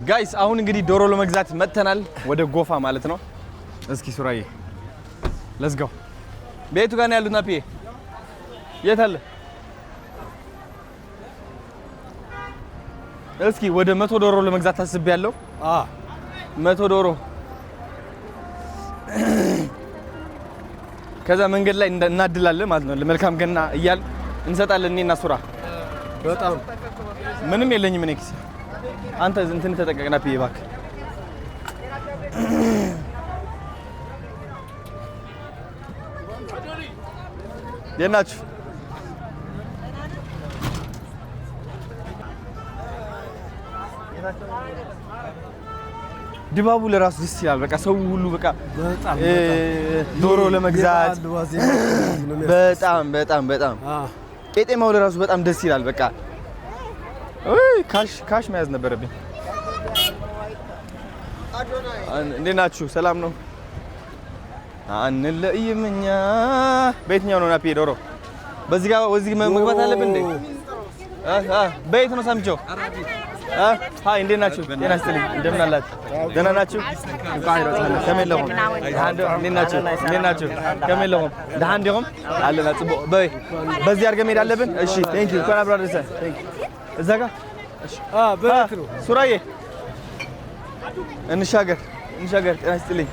ጋይስ አሁን እንግዲህ ዶሮ ለመግዛት መተናል ወደ ጎፋ ማለት ነው እስኪ ሱራዬ let's go ቤቱ ጋር ነው ያሉት ናፒ የት አለ እስኪ ወደ 100 ዶሮ ለመግዛት ታስቤያለሁ 100 ዶሮ ከዛ መንገድ ላይ እናድላለን ማለት ነው ለመልካም ገና እያል እንሰጣለን እኔና ሱራ በጣም ምንም የለኝም እኔ ኪስ አንተ እንትን ተጠቀቅና ፒ ባክ የናችሁ ድባቡ ለራሱ ደስ ይላል በቃ ሰው ሁሉ በቃ ዶሮ ለመግዛት በጣም ቄጤማው ለራሱ በጣም ደስ ይላል በቃ ካሽ መያዝ ነበረብኝ እንዴት ናችሁ ሰላም ነው አንለይምኛ በየትኛው ነው ናፒ ዶሮ በዚህ ጋር ወዚህ መግባት አለብን እንዴ በየት ነው ሳምጆ ሃይ እንዴት ናችሁ ጤና ይስጥልኝ እንደምን አላችሁ ደህና ናችሁ ከመለሁ እንዴት ናችሁ ከመለሁ ደህና እንደሆም አለና ጽቦ በዚህ አድርገን መሄድ አለብን እሺ ቴንክ ዩ ኮና ብራዘርስ ቴንክ እዛ ጋር እሺ በየት ነው ሱራዬ እንሻገር ጤና ይስጥልኝ